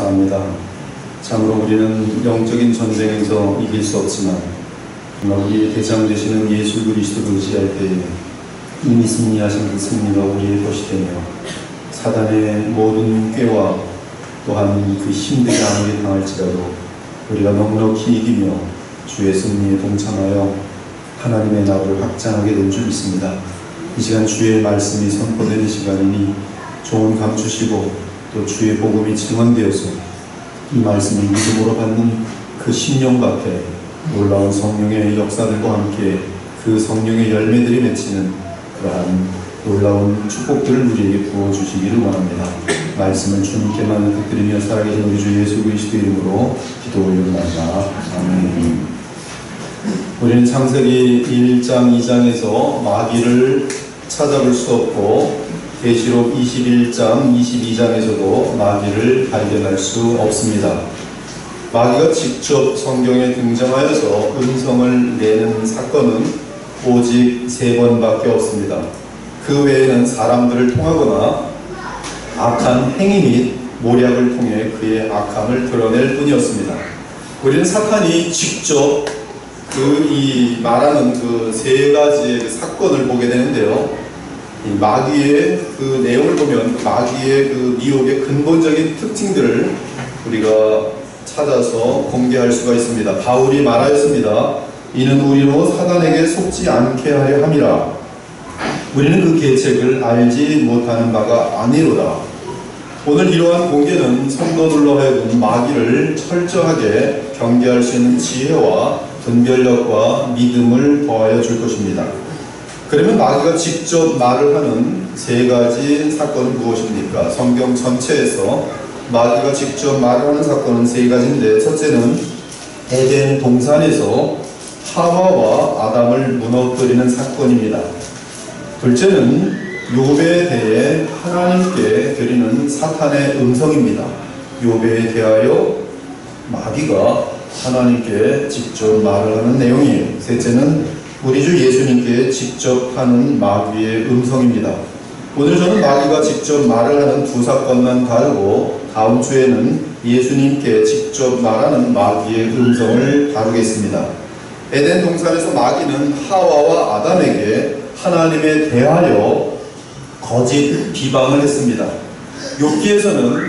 감사합니다. 참으로 우리는 영적인 전쟁에서 이길 수 없지만 우리의 대장 되시는 예수 그리스도를 의지할 때에 이미 승리하신 그 승리가 우리의 것이 되며 사단의 모든 꾀와 또한 그 힘들게 아무리 당할지라도 우리가 넉넉히 이기며 주의 승리에 동참하여 하나님의 나라를 확장하게 된 줄 믿습니다. 이 시간 주의 말씀이 선포되는 시간이니 좋은 감추시고 또 주의 복음이 증언되어서 이 말씀을 믿음으로 받는 그 심령 밖에 놀라운 성령의 역사들과 함께 그 성령의 열매들이 맺히는 그러한 놀라운 축복들을 우리에게 부어주시기를 원합니다. 말씀을 주님께만 부탁드리며 살아계신 우리 주 예수 그리스도 이름으로 기도 올려드립니다. 아멘. 우리는 창세기 1장, 2장에서 마귀를 찾아볼 수 없고 계시록 21장, 22장에서도 마귀를 발견할 수 없습니다. 마귀가 직접 성경에 등장하여서 음성을 내는 사건은 오직 3번밖에 없습니다. 그 외에는 사람들을 통하거나 악한 행위 및 모략을 통해 그의 악함을 드러낼 뿐이었습니다. 우리는 사탄이 직접 말하는 그 3가지의 사건을 보게 되는데요. 이 마귀의 그 내용을 보면 마귀의 그 미혹의 근본적인 특징들을 우리가 찾아서 공개할 수가 있습니다. 바울이 말하였습니다. 이는 우리로 사단에게 속지 않게 하려 함이라. 우리는 그 계책을 알지 못하는 바가 아니로다. 오늘 이러한 공개는 성도들로 하여금 마귀를 철저하게 경계할 수 있는 지혜와 분별력과 믿음을 더하여 줄 것입니다. 그러면 마귀가 직접 말을 하는 3가지 사건은 무엇입니까? 성경 전체에서 마귀가 직접 말을 하는 사건은 3가지인데, 첫째는 에덴 동산에서 하와와 아담을 무너뜨리는 사건입니다. 둘째는 욥에 대해 하나님께 드리는 사탄의 음성입니다. 욥에 대하여 마귀가 하나님께 직접 말을 하는 내용이에요. 셋째는 우리 주 예수님께 직접 하는 마귀의 음성입니다. 오늘 저는 마귀가 직접 말을 하는 2 사건만 다루고 다음 주에는 예수님께 직접 말하는 마귀의 음성을 다루겠습니다. 에덴 동산에서 마귀는 하와와 아담에게 하나님에 대하여 거짓 비방을 했습니다. 욥기에서는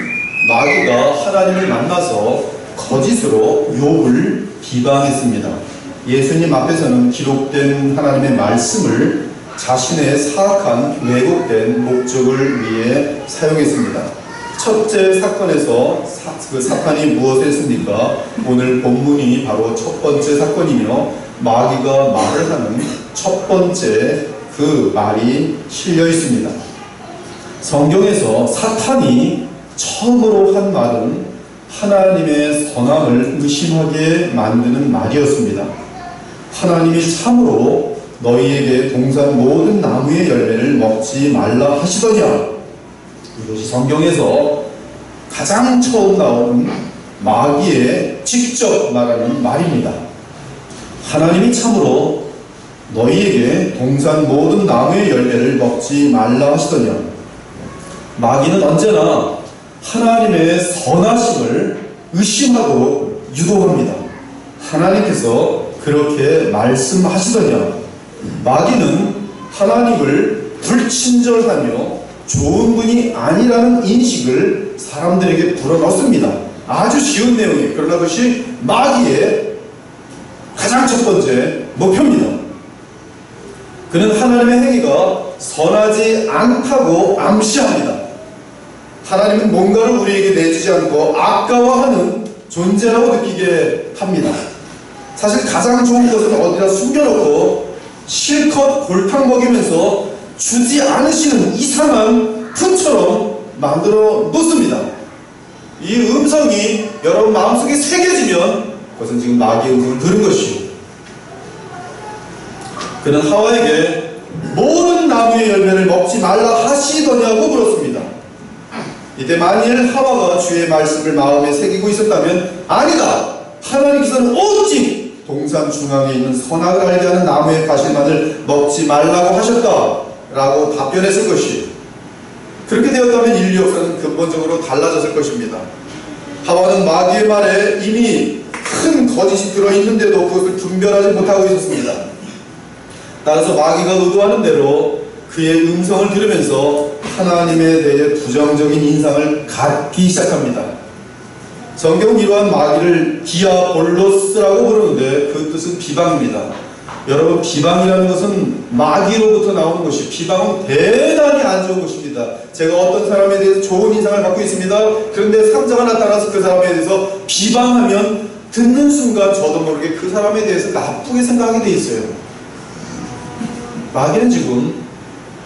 마귀가 하나님을 만나서 거짓으로 욥을 비방했습니다. 예수님 앞에서는 기록된 하나님의 말씀을 자신의 사악한 왜곡된 목적을 위해 사용했습니다. 첫째 사건에서 사탄이 무엇을 했습니까? 오늘 본문이 바로 첫 번째 사건이며 마귀가 말을 하는 첫 번째 그 말이 실려 있습니다. 성경에서 사탄이 처음으로 한 말은 하나님의 선함을 의심하게 만드는 말이었습니다. 하나님이 참으로 너희에게 동산 모든 나무의 열매를 먹지 말라 하시더냐. 이것이 성경에서 가장 처음 나오는 마귀의 직접 말하는 말입니다. 하나님이 참으로 너희에게 동산 모든 나무의 열매를 먹지 말라 하시더냐. 마귀는 언제나 하나님의 선하심을 의심하고 유도합니다. 하나님께서 그렇게 말씀하시더냐. 마귀는 하나님을 불친절하며 좋은 분이 아니라는 인식을 사람들에게 불어넣습니다. 아주 쉬운 내용이에요. 그러나 그것이 마귀의 가장 첫 번째 목표입니다. 그는 하나님의 행위가 선하지 않다고 암시합니다. 하나님은 뭔가를 우리에게 내주지 않고 아까워하는 존재라고 느끼게 합니다. 사실 가장 좋은 것은 어디다 숨겨놓고 실컷 골탕 먹이면서 주지 않으시는 이상한 푼처럼 만들어 놓습니다. 이 음성이 여러분 마음속에 새겨지면 그것은 지금 마귀의 음성을 들은 것이요. 그는 하와에게 모든 나무의 열매를 먹지 말라 하시더냐고 물었습니다. 이때 만일 하와가 주의 말씀을 마음에 새기고 있었다면 아니다. 하나님께서는 오직 동산 중앙에 있는 선악을 알게 하는 나무의 가시만을 먹지 말라고 하셨다라고 답변했을 것이에요. 그렇게 되었다면 인류 역사는 근본적으로 달라졌을 것입니다. 하와는 마귀의 말에 이미 큰 거짓이 들어있는데도 그것을 분별하지 못하고 있었습니다. 따라서 마귀가 의도하는 대로 그의 음성을 들으면서 하나님에 대해 부정적인 인상을 갖기 시작합니다. 성경은 이러한 마귀를 디아볼로스라고 부르는데 그 뜻은 비방입니다. 여러분, 비방이라는 것은 마귀로부터 나오는 것이, 비방은 대단히 안 좋은 것입니다. 제가 어떤 사람에 대해서 좋은 인상을 갖고 있습니다. 그런데 상자가 나타나서 그 사람에 대해서 비방하면 듣는 순간 저도 모르게 그 사람에 대해서 나쁘게 생각하게 돼 있어요. 마귀는 지금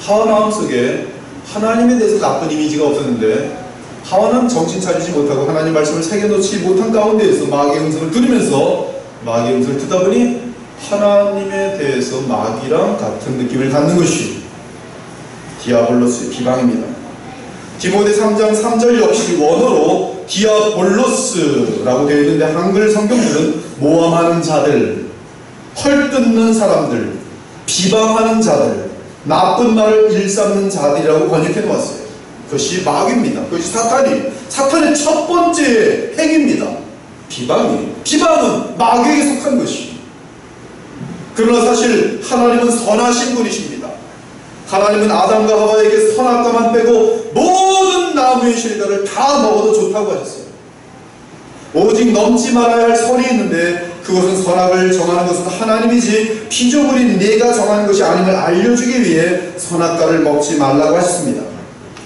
하와 마음속에 하나님에 대해서 나쁜 이미지가 없었는데, 하와는 정신 차리지 못하고 하나님 말씀을 새겨놓지 못한 가운데에서 마귀의 음성을 들으면서 마귀의 음성을 듣다 보니 하나님에 대해서 마귀랑 같은 느낌을 갖는 것이 디아볼로스의 비방입니다. 디모데 3장 3절 역시 원어로 디아볼로스라고 되어 있는데 한글 성경들은 모함하는 자들, 헐뜯는 사람들, 비방하는 자들, 나쁜 말을 일삼는 자들이라고 번역해 놓았어요. 그것이 마귀입니다. 그것이 사탄의 첫 번째 행위입니다. 비방은 마귀에게 속한 것이. 그러나 사실 하나님은 선하신 분이십니다. 하나님은 아담과 하와에게 선악과만 빼고 모든 나무의 실과를 다 먹어도 좋다고 하셨어요. 오직 넘지 말아야 할 선이 있는데 그것은 선악을 정하는 것은 하나님이지 피조물인 네가 정하는 것이 아님을 알려주기 위해 선악과를 먹지 말라고 하셨습니다.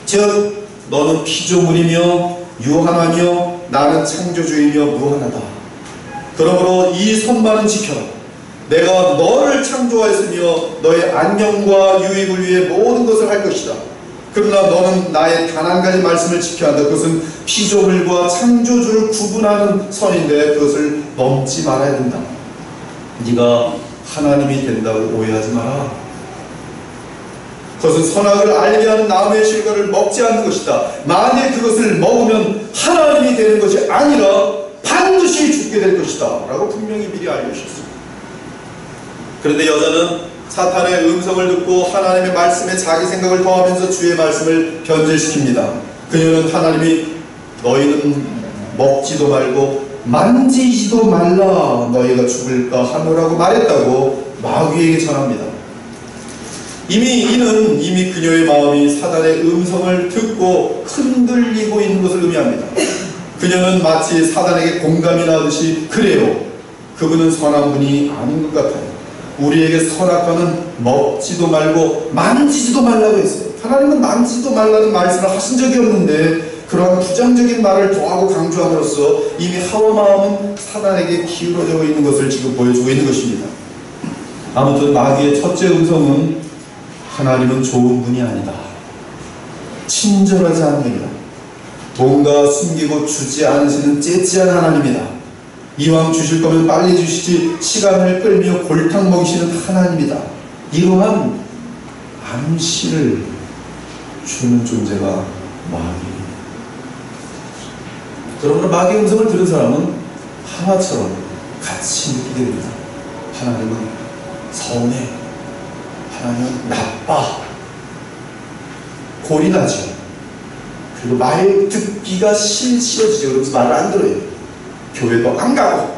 즉 너는 피조물이며 유한하며 나는 창조주이며 무한하다. 그러므로 이 선만은 지켜라. 내가 너를 창조하였으며 너의 안녕과 유익을 위해 모든 것을 할 것이다. 그러나 너는 나의 단 한 가지 말씀을 지켜야 한다. 그것은 피조물과 창조주를 구분하는 선인데 그것을 넘지 말아야 된다. 네가 하나님이 된다고 오해하지 마라. 그것은 선악을 알게 하는 나무의 실과를 먹지 않는 것이다. 만일 그것을 먹으면 하나님이 되는 것이 아니라 반드시 죽게 될 것이다 라고 분명히 미리 알려주셨습니다. 그런데 여자는 사탄의 음성을 듣고 하나님의 말씀에 자기 생각을 더하면서 주의 말씀을 변질시킵니다. 그녀는 하나님이 너희는 먹지도 말고 만지지도 말라 너희가 죽을까 하노라고 말했다고 마귀에게 전합니다. 이미 그녀의 마음이 사단의 음성을 듣고 흔들리고 있는 것을 의미합니다. 그녀는 마치 사단에게 공감이 나듯이 그래요. 그분은 선한 분이 아닌 것 같아요. 우리에게 선악과는 먹지도 말고 만지지도 말라고 했어요. 하나님은 만지지도 말라는 말씀을 하신 적이 없는데 그러한 부정적인 말을 더하고 강조함으로써 이미 하와 마음은 사단에게 기울어져 있는 것을 지금 보여주고 있는 것입니다. 아무튼 마귀의 첫째 음성은 하나님은 좋은 분이 아니다. 친절하지 않습니다. 뭔가 숨기고 주지 않으시는 째째한 하나님이다. 이왕 주실 거면 빨리 주시지 시간을 끌며 골탕 먹이시는 하나님이다. 이러한 암시를 주는 존재가 마귀입니다. 그러므로 마귀의 음성을 들은 사람은 하와처럼 같이 느끼게 됩니다. 하나님은 선해, 하나님은 나빠, 골이 나죠. 그리고 말 듣기가 싫어지죠. 그러면서 말을 안 들어요. 교회도 안 가고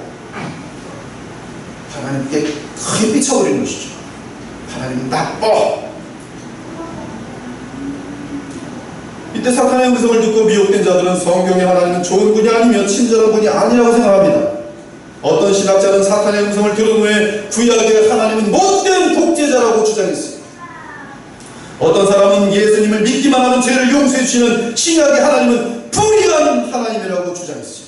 하나님께 크게 삐쳐버리는 것이죠. 하나님은 나빠. 이때 사탄의 음성을 듣고 미혹된 자들은 성경의 하나님은 좋은 분이 아니며 친절한 분이 아니라고 생각합니다. 어떤 신학자는 사탄의 음성을 들은 후에 구약의 하나님은 못된 독재자라고 주장했어요. 어떤 사람은 예수님을 믿기만 하면 죄를 용서해 주시는 신약의 하나님은 불의한 하나님이라고 주장했어요.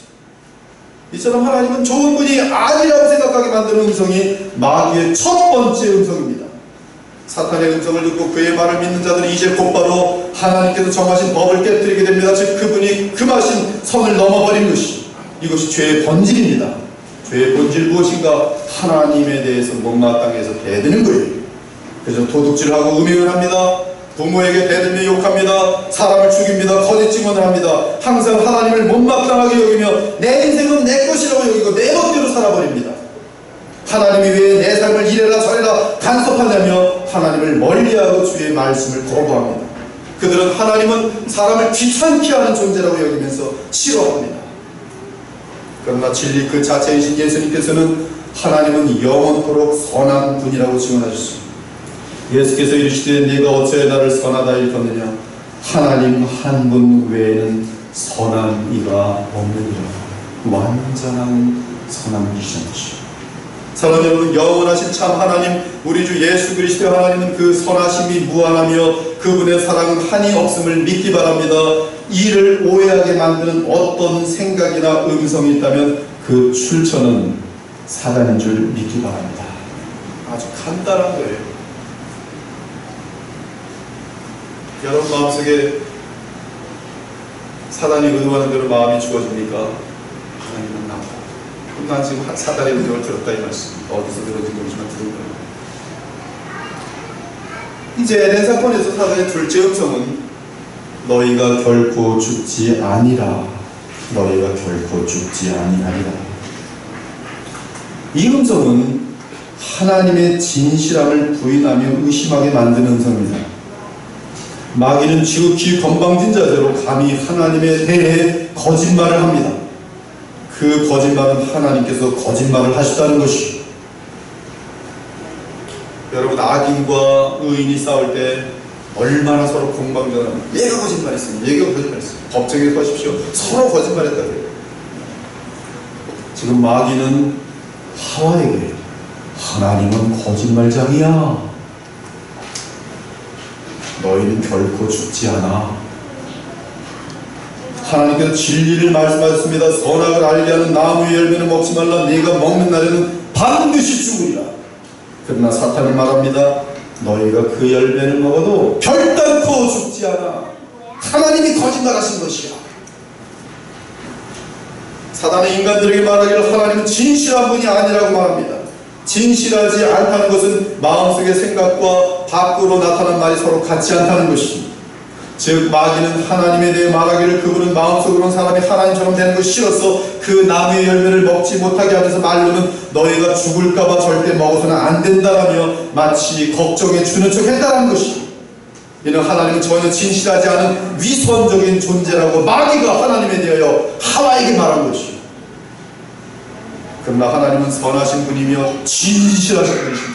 이처럼 하나님은 좋은 분이 아니라고 생각하게 만드는 음성이 마귀의 첫 번째 음성입니다. 사탄의 음성을 듣고 그의 말을 믿는 자들은 이제 곧바로 하나님께서 정하신 법을 깨뜨리게 됩니다. 즉 그분이 금하신 선을 넘어버린 것이, 이것이 죄의 본질입니다. 죄의 본질 무엇인가? 하나님에 대해서 못마땅해서 대드는 거예요. 그래서 도둑질하고 음행을 합니다. 부모에게 대들며 욕합니다. 사람을 죽입니다. 거짓 증언을 합니다. 항상 하나님을 못마땅하게 여기며 내 인생은 내 것이라고 여기고 내 멋대로 살아버립니다. 하나님이 왜 내 삶을 이래라 저래라 간섭하냐며 하나님을 멀리하고 주의 말씀을 거부합니다. 그들은 하나님은 사람을 귀찮게 하는 존재라고 여기면서 싫어합니다. 그러나 진리 그 자체이신 예수님께서는 하나님은 영원토록 선한 분이라고 증언하셨습니다. 예수께서 이르시되 네가 어찌하여 나를 선하다 일컫느냐 하나님 한 분 외에는 선한 이가 없느니라. 완전한 선한 분이신 것이요. 사랑하는 여러분, 영원하신 참 하나님 우리 주 예수 그리스도의 하나님은 그 선하심이 무한하며 그분의 사랑은 한이 없음을 믿기 바랍니다. 이를 오해하게 만드는 어떤 생각이나 음성이 있다면 그 출처는 사단인 줄 믿기 바랍니다. 아주 간단한 거예요. 여러분 마음속에 사단이 의도하는 대로 마음이 주어집니까? 하나님은 나빠. 난 지금 사단의 의도를 들었다 이 말씀입니다. 어디서 들었는지 모르지만 들은 거예요. 이제 에덴 사건에서 사단의 둘째 음성은 너희가 결코 죽지 아니라 너희가 결코 죽지 아니하리라. 이 음성은 하나님의 진실함을 부인하며 의심하게 만드는 음성입니다. 마귀는 지극히 건방진 자세로 감히 하나님에 대해 거짓말을 합니다. 그 거짓말은 하나님께서 거짓말을 하셨다는 것이죠. 여러분 악인과 의인이 싸울 때 얼마나 서로 공방전하면 얘가 거짓말했어요. 얘가 거짓말했어요. 법정에 서십시오. 서로 거짓말했다고 해요. 지금 마귀는 하와에게 하나님은 거짓말장이야. 너희는 결코 죽지 않아. 하나님께서 진리를 말씀하셨습니다. 선악을 알게 하는 나무의 열매는 먹지 말라. 네가 먹는 날에는 반드시 죽으리라. 그러나 사탄은 말합니다. 너희가 그 열매를 먹어도 결단코 죽지 않아. 하나님이 거짓말하신 것이야. 사단은 인간들에게 말하기를 하나님은 진실한 분이 아니라고 말합니다. 진실하지 않다는 것은 마음속의 생각과 밖으로 나타난 말이 서로 같지 않다는 것입니다. 즉 마귀는 하나님에 대해 말하기를 그분은 마음속으로는 사람이 하나님처럼 되는 것이 싫어서 그 나무의 열매를 먹지 못하게 하면서 말로는 너희가 죽을까봐 절대 먹어서는 안 된다라며 마치 걱정해 주는 척 했다는 것입니다. 이는 하나님은 전혀 진실하지 않은 위선적인 존재라고 마귀가 하나님에 대하여 하와에게 말한 것이요. 그러나 하나님은 선하신 분이며 진실하신 분이십니다.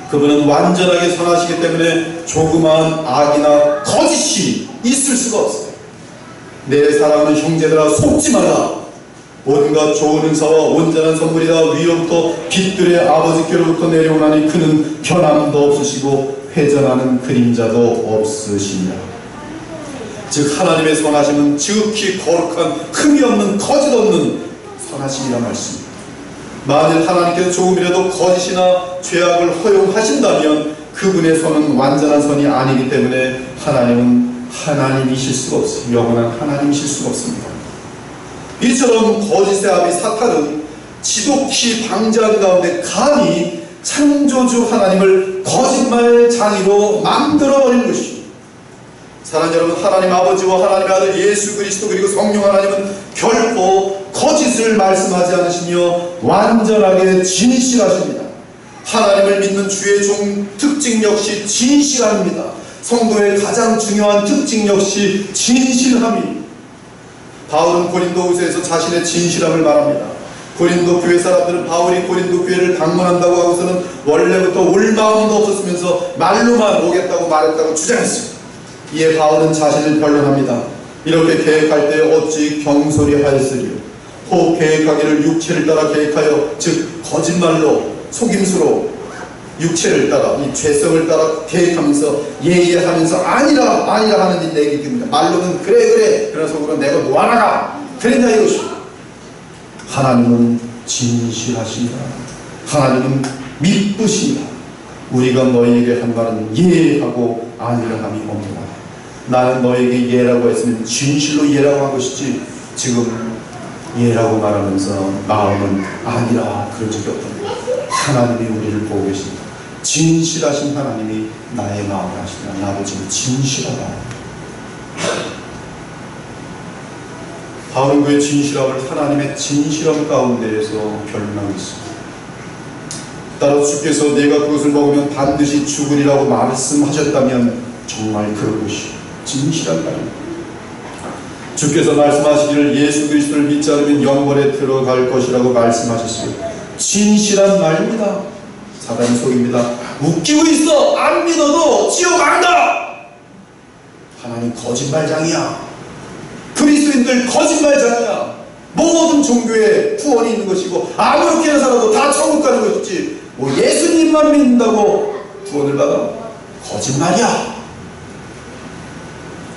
그분은 완전하게 선하시기 때문에 조그마한 악이나 거짓이 있을 수가 없어요. 내 사랑하는 형제들아 속지 말라. 온갖 좋은 은사와 온전한 선물이다 위로부터 빛들의 아버지께로부터 내려오나니 그는 변함도 없으시고 회전하는 그림자도 없으시니라. 즉 하나님의 선하심은 지극히 거룩한 흠이 없는 거짓 없는 선하심이란 말씀입니다. 만일 하나님께서 조금이라도 거짓이나 죄악을 허용하신다면 그분의 선은 완전한 선이 아니기 때문에 하나님은 하나님이실 수가 없어요. 영원한 하나님이실 수가 없습니다. 이처럼 거짓의 아비 사탄은 지독히 방지하는 가운데 감히 창조주 하나님을 거짓말장이로 만들어버리는 것입니다. 사랑하는 여러분, 하나님 아버지와 하나님의 아들 예수 그리스도 그리고 성령 하나님은 결코 거짓을 말씀하지 않으시며 완전하게 진실하십니다. 하나님을 믿는 주의 종 특징 역시 진실함입니다. 성도의 가장 중요한 특징 역시 진실함입니다. 바울은 고린도후서에서 자신의 진실함을 말합니다. 고린도 교회 사람들은 바울이 고린도 교회를 방문한다고 하고서는 원래부터 올 마음도 없었으면서 말로만 오겠다고 말했다고 주장했습니다. 이에 바울은 자신을 변론합니다. 이렇게 계획할 때 어찌 경솔히 하였으리요. 혹 계획하기를 육체를 따라 계획하여 즉 거짓말로 속임수로 육체를 따라 이 죄성을 따라 계획하면서 예예하면서 아니라 하는 내 얘기입니다. 말로는 그래 그러나 속으로 내가 놓아라가 그랬냐 이것이. 하나님은 진실하십니다. 하나님은 믿으십니다. 우리가 너희에게 한 말은 예하고 아니라 함이 없노라. 나는 너에게 예라고 했으면 진실로 예라고 한 것이지 지금 예라고 말하면서 마음은 아니라 그런 적이 없다. 하나님이 우리를 보고 계십니다. 진실하신 하나님이 나의 마음을 아시니라. 나도 지금 진실하다. 바울은 그의 진실함을 하나님의 진실함 가운데에서 결론하겠습니다. 따라서 주께서 내가 그것을 먹으면 반드시 죽으리라고 말씀하셨다면 정말 그런 것이 진실한 말입니다. 주께서 말씀하시기를 예수 그리스도를 믿지 않으면 영벌에 들어갈 것이라고 말씀하셨어요. 진실한 말입니다. 사단이 속입니다. 웃기고 있어. 안 믿어도 지옥 간다. 하나님 거짓말장이야. 그리스도인들 거짓말장이야. 모든 종교에 구원이 있는 것이고 아무렇게나 살아도 다 천국 가는 것이지 뭐 예수님만 믿는다고 구원을 받아? 거짓말이야.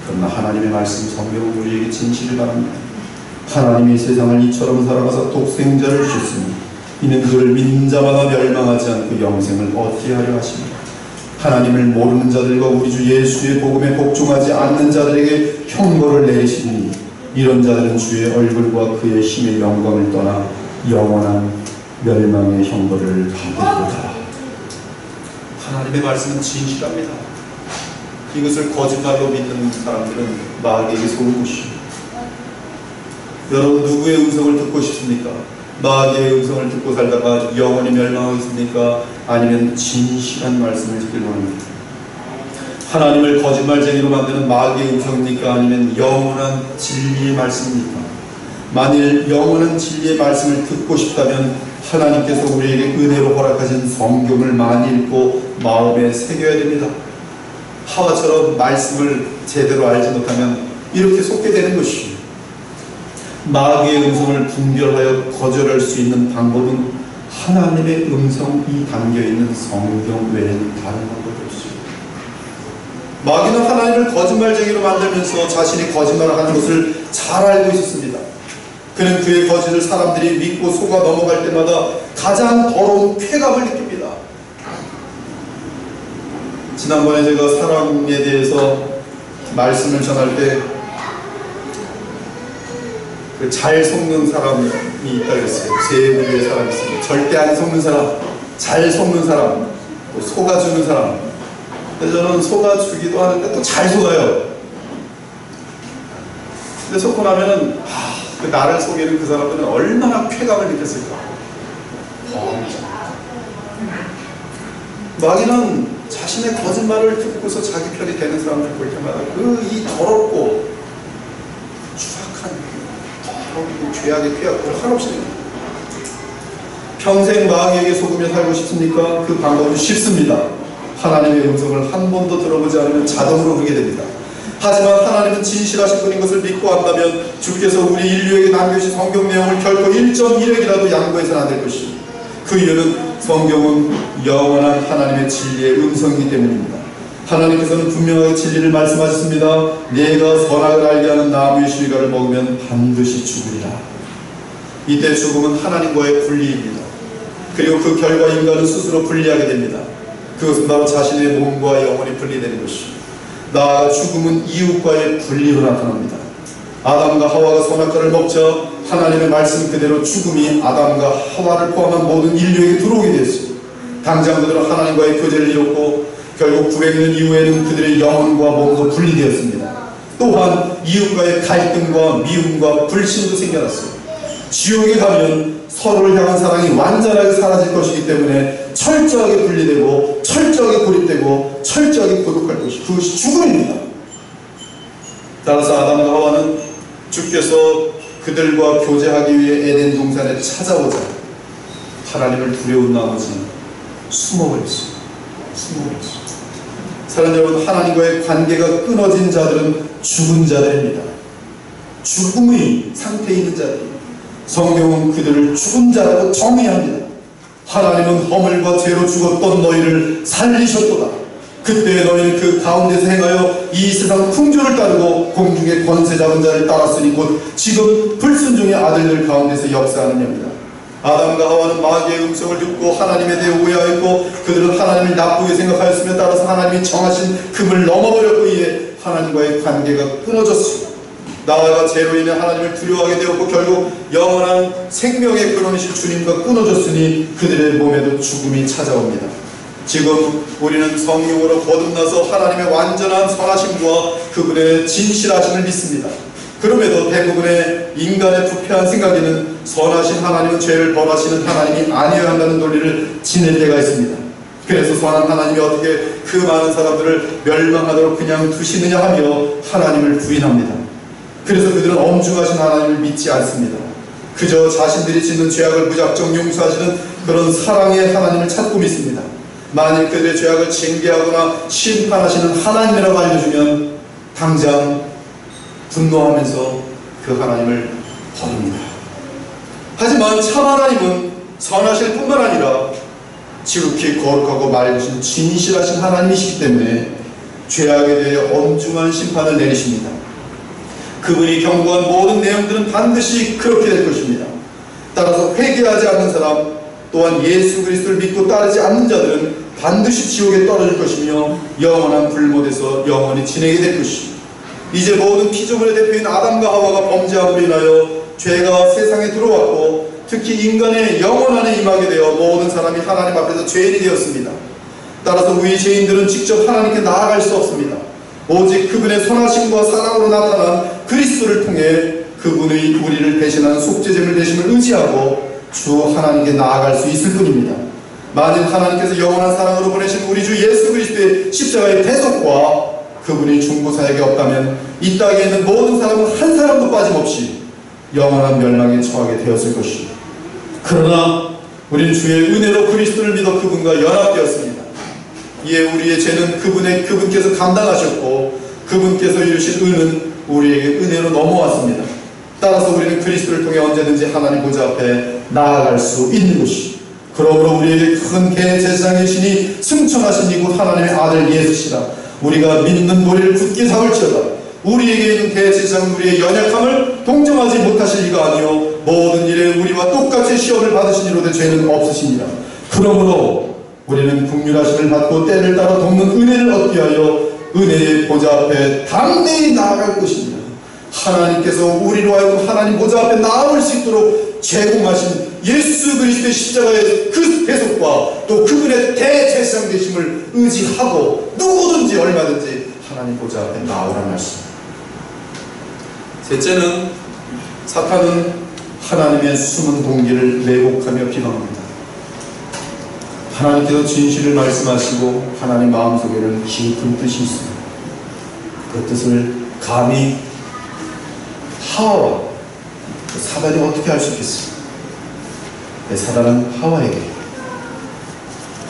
그러나 하나님의 말씀 성경은 우리에게 진실을 바랍니다. 하나님이 세상을 이처럼 살아가서 독생자를 주셨으니 이는 그를 믿는 자마다 멸망하지 않고 영생을 얻게 하려 하십니다. 하나님을 모르는 자들과 우리 주 예수의 복음에 복종하지 않는 자들에게 형벌을 내리시니 이런 자들은 주의 얼굴과 그의 힘의 영광을 떠나 영원한 멸망의 형벌을 받으리로다. 하나님의 말씀은 진실합니다. 이것을 거짓말로 믿는 사람들은 마귀에게 속은 것이요. 여러분 누구의 음성을 듣고 싶습니까? 마귀의 음성을 듣고 살다가 영원히 멸망하겠습니까? 아니면 진실한 말씀을 듣길 원합니까? 하나님을 거짓말쟁이로 만드는 마귀의 음성입니까? 아니면 영원한 진리의 말씀입니까? 만일 영원한 진리의 말씀을 듣고 싶다면 하나님께서 우리에게 은혜로 허락하신 성경을 많이 읽고 마음에 새겨야 됩니다. 하와처럼 말씀을 제대로 알지 못하면 이렇게 속게 되는 것이죠. 마귀의 음성을 분별하여 거절할 수 있는 방법은 하나님의 음성이 담겨있는 성경 외에는 다른 방법이 없습니다. 마귀는 하나님을 거짓말쟁이로 만들면서 자신이 거짓말을 하는 것을 잘 알고 있었습니다. 그는 그의 거짓을 사람들이 믿고 속아 넘어갈 때마다 가장 더러운 쾌감을 느낍니다. 지난번에 제가 사랑에 대해서 말씀을 전할 때 잘 속는 사람이 있다고 했어요. 세 부류의 사람이 있습니다. 절대 안 속는 사람, 잘 속는 사람, 또 속아주는 사람. 근데 저는 속아주기도 하는데 또 잘 속아요. 근데 속고 나면은 그 나를 속이는 그 사람들은 얼마나 쾌감을 느꼈을까. 마귀는 자신의 거짓말을 듣고서 자기 편이 되는 사람들 볼 때마다 그 이 더럽고 추악한 죄악의 쾌락을 한없이 평생 마귀에게 속으며 살고 싶습니까? 그 방법은 쉽습니다. 하나님의 음성을 한 번도 들어보지 않으면 자동으로 그게 됩니다. 하지만 하나님은 진실하신 분인 것을 믿고 한다면 주께서 우리 인류에게 남겨주신 성경 내용을 결코 1.1핵이라도 양보해서는 안 될 것입니다. 그 이유는 성경은 영원한 하나님의 진리의 음성이기 때문입니다. 하나님께서는 분명하게 진리를 말씀하셨습니다. 내가 선악을 알게 하는 나무의 실과를 먹으면 반드시 죽으리라. 이때 죽음은 하나님과의 분리입니다. 그리고 그 결과 인간은 스스로 분리하게 됩니다. 그것은 바로 자신의 몸과 영혼이 분리되는 것입니다. 나아가 죽음은 이웃과의 분리로 나타납니다. 아담과 하와가 선악과를 먹자 하나님의 말씀 그대로 죽음이 아담과 하와를 포함한 모든 인류에게 들어오게 되었습니다. 당장 그들은 하나님과의 교제를 잃었고 결국 900년 이후에는 그들의 영혼과 몸도 분리되었습니다. 또한 이웃과의 갈등과 미움과 불신도 생겨났습니다. 지옥에 가면 서로를 향한 사랑이 완전하게 사라질 것이기 때문에 철저하게 분리되고 철저하게 고립되고 철저하게 고독할 것이 그것이 죽음입니다. 따라서 아담과 하와는 주께서 그들과 교제하기 위해 에덴 동산에 찾아오자 하나님을 두려운 나머지 숨어버렸습니다. 사랑하는 여러분, 하나님과의 관계가 끊어진 자들은 죽은 자들입니다. 죽음의 상태에 있는 자들입니다. 성경은 그들을 죽은 자라고 정의합니다. 하나님은 허물과 죄로 죽었던 너희를 살리셨도다. 그때 너희는 그 가운데서 행하여 이 세상 풍조를 따르고 공중의 권세 잡은 자를 따랐으니 곧 지금 불순종의 아들들 가운데서 역사하는 겁니다. 아담과 하와는 마귀의 음성을 듣고 하나님에 대해 오해하였고 그들은 하나님을 나쁘게 생각하였으며 따라서 하나님이 정하신 금을 넘어버렸고 이에 하나님과의 관계가 끊어졌습니다. 나아가 죄로 인해 하나님을 두려워하게 되었고 결국 영원한 생명의 근원이신 주님과 끊어졌으니 그들의 몸에도 죽음이 찾아옵니다. 지금 우리는 성령으로 거듭나서 하나님의 완전한 선하심과 그분의 진실하심을 믿습니다. 그럼에도 대부분의 인간의 부패한 생각에는 선하신 하나님은 죄를 벌하시는 하나님이 아니어야 한다는 논리를 지낼 때가 있습니다. 그래서 선한 하나님이 어떻게 그 많은 사람들을 멸망하도록 그냥 두시느냐 하며 하나님을 부인합니다. 그래서 그들은 엄중하신 하나님을 믿지 않습니다. 그저 자신들이 짓는 죄악을 무작정 용서하시는 그런 사랑의 하나님을 찾고 믿습니다. 만일 그들의 죄악을 징계하거나 심판하시는 하나님이라고 알려주면 당장 분노하면서 그 하나님을 버립니다. 하지만 참 하나님은 선하실 뿐만 아니라 지극히 거룩하고 맑으신 진실하신 하나님이시기 때문에 죄악에 대해 엄중한 심판을 내리십니다. 그분이 경고한 모든 내용들은 반드시 그렇게 될 것입니다. 따라서 회개하지 않는 사람 또한 예수 그리스도를 믿고 따르지 않는 자들은 반드시 지옥에 떨어질 것이며 영원한 불못에서 영원히 지내게 될 것입니다. 이제 모든 피조물의 대표인 아담과 하와가 범죄함으로 인하여 죄가 세상에 들어왔고 특히 인간의 영혼 안에 임하게 되어 모든 사람이 하나님 앞에서 죄인이 되었습니다. 따라서 우리 죄인들은 직접 하나님께 나아갈 수 없습니다. 오직 그분의 선하심과 사랑으로 나타난 그리스도를 통해 그분의 우리를 대신하는 속죄제물 되심을 의지하고 주 하나님께 나아갈 수 있을 뿐입니다. 만일 하나님께서 영원한 사랑으로 보내신 우리 주 예수 그리스도의 십자가의 대속과 그분이 중보사역이 없다면 이 땅에 있는 모든 사람은 한 사람도 빠짐없이 영원한 멸망에 처하게 되었을 것입니다. 그러나 우리는 주의 은혜로 그리스도를 믿어 그분과 연합되었습니다. 이에 우리의 죄는 그분께서 감당하셨고 그분께서 이루신 은은 우리에게 은혜로 넘어왔습니다. 따라서 우리는 그리스도를 통해 언제든지 하나님 보좌 앞에 나아갈 수 있는 것이, 그러므로 우리에게 큰 대제사장이시니 승천하신 이곳 하나님의 아들 예수시라. 우리가 믿는 도리를 굳게 잡을지어다. 우리에게 있는 대제사장은 우리의 연약함을 동정하지 못하실 리가 아니요 모든 일에 우리와 똑같이 시험을 받으신 이로되 죄는 없으십니다. 그러므로 우리는 긍휼하심을 받고 때를 따라 돕는 은혜를 얻기 위하여 은혜의 보좌 앞에 담대히 나아갈 것입니다. 하나님께서 우리로 하여금 하나님 보좌 앞에 나아올 수 있도록 제공하신 예수 그리스도의 십자가의 그 대속과 또 그분의 대제사장 되심을 의지하고 누구든지 얼마든지 하나님 보좌 앞에 나오라는 말씀입니다. 셋째는 사탄은 하나님의 숨은 동기를 왜곡하며 비방합니다. 하나님께서 진실을 말씀하시고 하나님 마음속에는 깊은 뜻이 있습니다. 그 뜻을 감히 하와와 사단이 어떻게 할 수 있겠습니까? 사단은 하와에게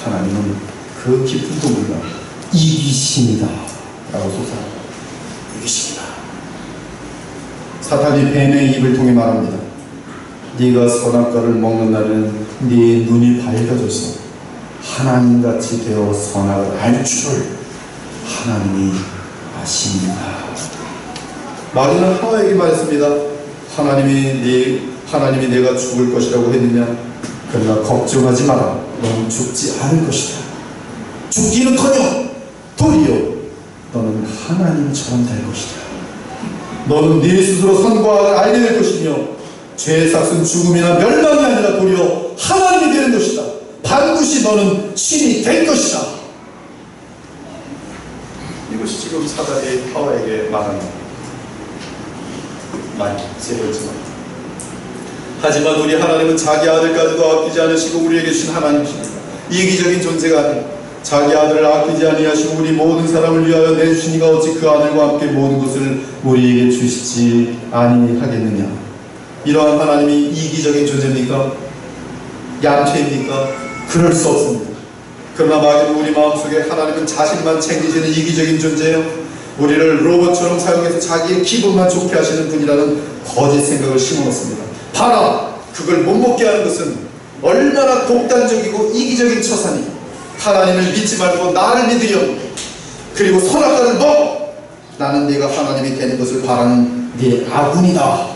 하나님은 그 깊은 동기가 이기심이다 라고 솟아납니다. 이기심이다. 사탄이 뱀의 입을 통해 말합니다. 네가 선악과를 먹는 날은 네 눈이 밝아져서 하나님같이 되어 선악을 알 줄을 하나님이 아십니다. 마귀는 하와에게 말했습니다. 하나님이 내가 죽을 것이라고 했느냐? 그러나 걱정하지 마라. 너는 죽지 않을 것이다. 죽기는커녕 도리어 너는 하나님처럼 될 것이다. 너는 네 스스로 선과 악을 알게 될 것이며 죄의 삭은 죽음이나 멸망이 아니라 도리어 하나님이 되는 것이다. 반드시 너는 신이 될 것이다. 이것이 지금 사단이 하와에게 말하는 세 번째. 하지만 우리 하나님은 자기 아들까지도 아끼지 않으시고 우리에게 주신 하나님이십니다. 이기적인 존재가 아니라 자기 아들을 아끼지 아니하시고 우리 모든 사람을 위하여 내주시니가 어찌 그 아들과 함께 모든 것을 우리에게 주시지 아니하겠느냐. 이러한 하나님이 이기적인 존재입니까? 얌체입니까? 그럴 수 없습니다. 그러나 마귀는 우리 마음속에 하나님은 자신만 챙기시는 이기적인 존재예요, 우리를 로봇처럼 사용해서 자기의 기분만 좋게 하시는 분이라는 거짓 생각을 심어놓습니다. 봐라! 그걸 못 먹게 하는 것은 얼마나 독단적이고 이기적인 처사니. 하나님을 믿지 말고 나를 믿으렴. 그리고 선악과를 먹어. 나는 네가 하나님이 되는 것을 바라는 네 아군이다.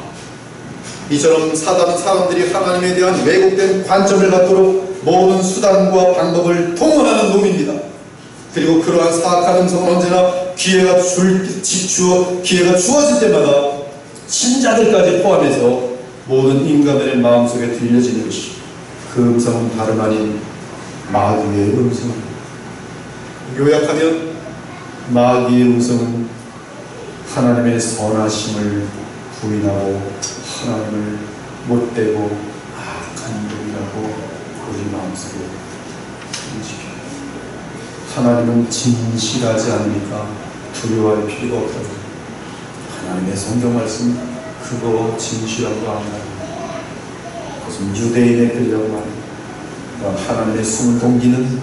이처럼 사단은 사람들이 하나님에 대한 왜곡된 관점을 갖도록 모든 수단과 방법을 동원하는 놈입니다. 그리고 그러한 사악한 음성은 언제나 기회가 주어질 때마다 신자들까지 포함해서 모든 인간들의 마음속에 들려지는 것이, 그 음성은 다름 아닌 마귀의 음성입니다. 요약하면 마귀의 음성은 하나님의 선하심을 부인하고 하나님을 못되고 악한 놈이라고 우리 마음속에 움직여요. 하나님은 진실하지 않으니까 두려워할 필요가 없다고. 하나님의 성경 말씀 그거 진실한 거 아니야. 그것은 유대인의 글이라고 말합니다. 하나님의 숨은 동기는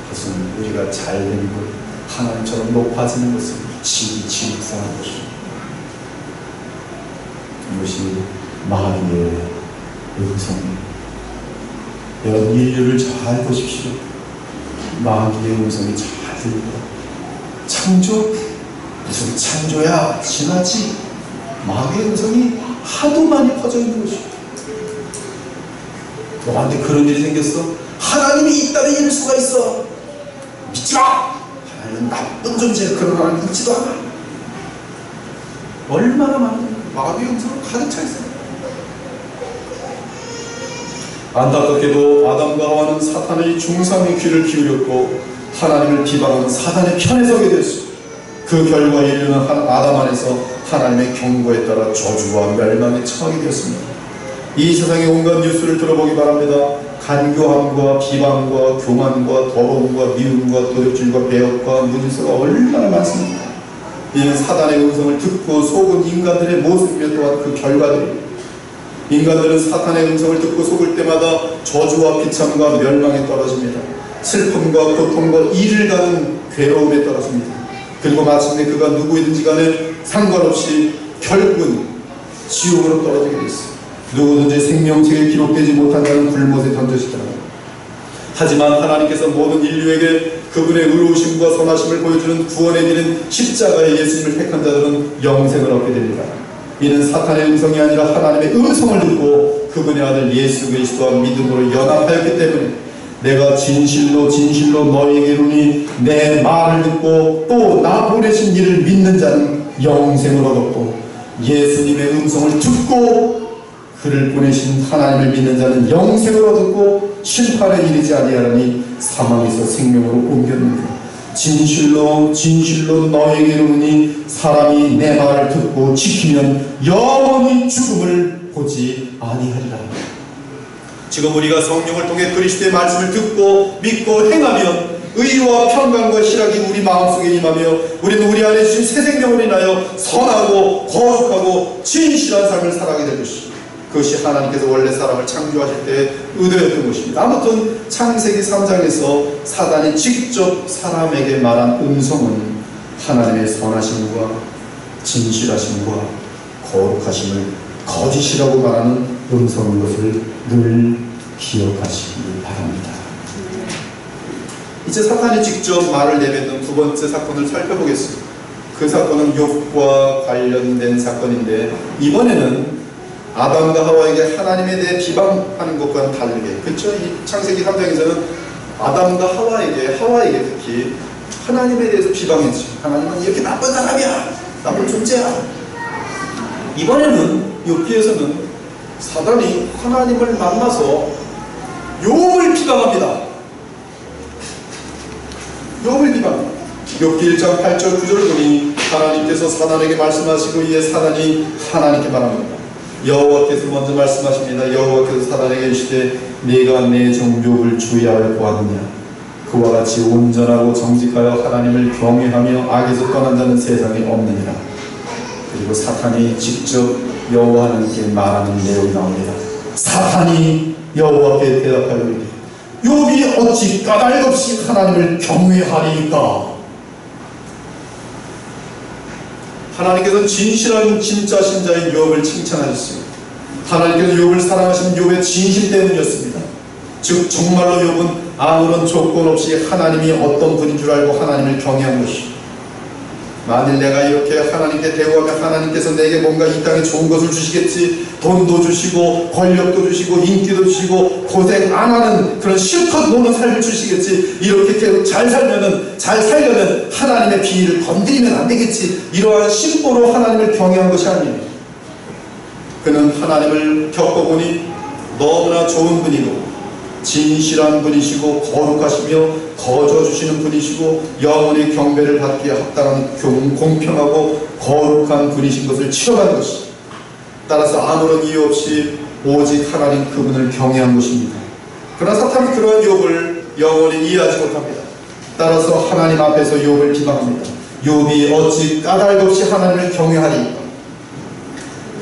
그것은 우리가 잘된 것, 하나님처럼 높아지는 것은 지구하는 것입니다. 이것이 마귀의 음성입니다. 여러분 인류를 잘 보십시오. 마귀의 음성이 잘 들립니다. 창조? 무슨 창조야? 지나지? 마귀의 음성이 하도 많이 퍼져 있는 것입니다. 너한테 그런 일이 생겼어? 하나님이 있다면 이럴 수가 있어. 믿지 마! 하나님은 나쁜 존재야. 그런 하나님 믿지도 않아. 얼마나 많은 마귀의 음성으로 가득 차 있어요. 안타깝게도 아담과 하와는 사탄의 중상의 귀를 기울였고 하나님을 비방하는 사탄의 편에 서게 됐습니다. 그 결과 인류는 아담 안에서 하나님의 경고에 따라 저주와 멸망에 처하게 되었습니다. 이 세상의 온갖 뉴스를 들어보기 바랍니다. 간교함과 비방과 교만과 더러움과 미움과 도둑질과 배역과 무질서가 얼마나 많습니까? 이는 사단의 음성을 듣고 속은 인간들의 모습이며 또한 그 결과들입니다. 인간들은 사탄의 음성을 듣고 속을 때마다 저주와 비참과 멸망에 떨어집니다. 슬픔과 고통과 이를 가는 괴로움에 떨어집니다. 그리고 마침내 그가 누구이든지 간에 상관없이 결국은 지옥으로 떨어지게 됐습니다. 누구든지 생명책에 기록되지 못한 자는 불못에 던져지더라. 하지만 하나님께서 모든 인류에게 그분의 의로우심과 선하심을 보여주는 구원의 길인 십자가의 예수님을 택한 자들은 영생을 얻게 됩니다. 이는 사탄의 음성이 아니라 하나님의 음성을 듣고 그분의 아들 예수 그리스도와 믿음으로 연합하였기 때문에 내가 진실로 너희에게 이르니 내 말을 듣고 또 나 보내신 이를 믿는 자는 영생을 얻었고 예수님의 음성을 듣고 그를 보내신 하나님을 믿는 자는 영생을 얻었고 심판에 이르지 아니하리니 사망에서 생명으로 옮겼느니라. 진실로 너희에게 이르노니 사람이 내 말을 듣고 지키면 영원히 죽음을 보지 아니하리라. 지금 우리가 성령을 통해 그리스도의 말씀을 듣고 믿고 행하면 의와 평강과 희락이 우리 마음속에 임하며 우리는 우리 안에 주신 새 생명을 인하여 선하고 거룩하고 진실한 삶을 살아가게 될 것입니다. 그것이 하나님께서 원래 사람을 창조하실 때 의도였던 것입니다. 아무튼 창세기 3장에서 사단이 직접 사람에게 말한 음성은 하나님의 선하심과 진실하심과 거룩하심을 거짓이라고 말하는 음성인 것을 늘 기억하시기 바랍니다. 이제 사탄이 직접 말을 내뱉는 두 번째 사건을 살펴보겠습니다. 그 사건은 욥과 관련된 사건인데 이번에는 아담과 하와에게 하나님에 대해 비방하는 것과는 다르게, 그렇죠? 이 창세기 3장에서는 아담과 하와에게 특히 하나님에 대해서 비방했죠. 하나님은 이렇게 나쁜 사람이야, 나쁜 존재야. 이번에는 욥기에서는 사단이 하나님을 만나서 욥을 비방합니다. 욥을 비방합니다. 욥기 1장 8절 9절을 보니 하나님께서 사단에게 말씀하시고 이에 사단이 하나님께 말합니다. 여호와께서 먼저 말씀하십니다. 여호와께서 사단에게 이르시되 네가 내 종 욥을 주의하여 보았느냐. 그와 같이 온전하고 정직하여 하나님을 경외하며 악에서 떠난 자는 세상에 없느니라. 그리고 사탄이 직접 여호와 하나님께 말하는 내용이 나옵니다. 사탄이 여호와께 대답하여 이르되 욥이 어찌 까닭없이 하나님을 경외하리이까. 하나님께서 진실한 진짜 신자인 욥을 칭찬하셨습니다. 하나님께서 욥을 사랑하신 욥의 진실 때문이었습니다. 즉 정말로 욥은 아무런 조건 없이 하나님이 어떤 분인 줄 알고 하나님을 경외한 것이죠. 만일 내가 이렇게 하나님께 대우하면 하나님께서 내게 뭔가 이 땅에 좋은 것을 주시겠지, 돈도 주시고 권력도 주시고 인기도 주시고 고생 안 하는 그런 실컷 노는 삶을 주시겠지, 이렇게 계속 잘 살려면 하나님의 비위를 건드리면 안 되겠지, 이러한 심보로 하나님을 경외한 것이 아니에요. 그는 하나님을 겪어보니 너무나 좋은 분이고 진실한 분이시고 거룩하시며 거저주시는 분이시고 영원히 경배를 받기에 합당한 공평하고 거룩한 분이신 것을 체험한 것이, 따라서 아무런 이유 없이 오직 하나님 그분을 경외한 것입니다. 그러나 사탄은 그러한 욥을 영원히 이해하지 못합니다. 따라서 하나님 앞에서 욥을 비방합니다. 욥이 어찌 까닭없이 하나님을 경외하리까?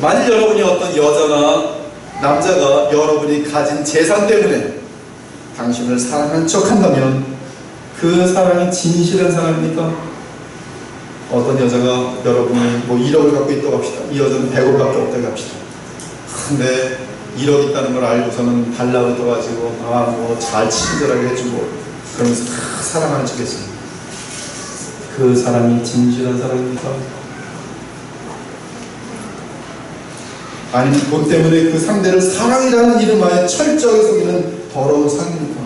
만일 여러분이 어떤 여자나 남자가 여러분이 가진 재산 때문에 당신을 사랑하는 척한다면 그 사랑이 진실한 사랑입니까? 어떤 여자가 여러분이 뭐 1억을 갖고 있다고 합시다. 이 여자는 100억밖에 없다고 합시다. 근데 1억 있다는 걸 알고서는 달라붙어가지고 뭐 잘 친절하게 해주고 그러면서 사랑하는 척했어요. 그 사랑이 진실한 사랑입니까? 아니면 돈 때문에 그 상대를 사랑이라는 이름하에 철저하게 속이는 더러운 상입니까?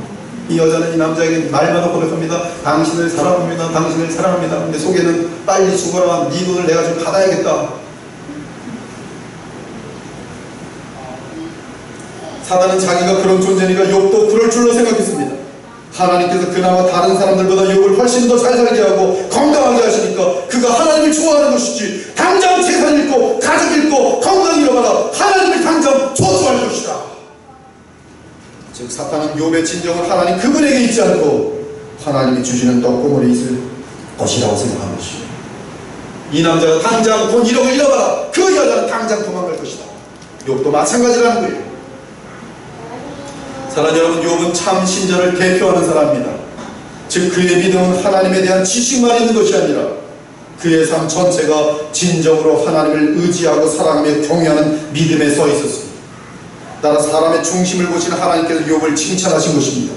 이 여자는 이 남자에게 말마다 고백합니다. 당신을 사랑합니다. 당신을 사랑합니다. 근데 속에는 빨리 죽어라. 네 돈을 내가 좀 받아야겠다. 사단은 자기가 그런 존재니까 욥도 그럴 줄로 생각했습니다. 하나님께서 그나마 다른 사람들보다 욥을 훨씬 더 잘 살게 하고 건강하게 하시니까 그가 하나님을 좋아하는 것이지 당장 재산 잃고 가족 잃고 건강 잃어가라 하나님을 당장 저주할 것이다. 즉 사탄은 욥의 진정은 하나님 그분에게 있지 않고 하나님이 주시는 떡고물에 있을 것이라고 생각한 것이죠. 이 남자가 당장 돈 1억을 잃어가라. 그 여자는 당장 도망갈 것이다. 욥도 마찬가지라는 거예요. 사랑하는 여러분, 욥은 참 신자를 대표하는 사람입니다. 즉 그의 믿음은 하나님에 대한 지식만 있는 것이 아니라 그의 삶 전체가 진정으로 하나님을 의지하고 사랑하며 경외하는 믿음에 서 있었습니다. 따라 사람의 중심을 보시는 하나님께서 욥을 칭찬하신 것입니다.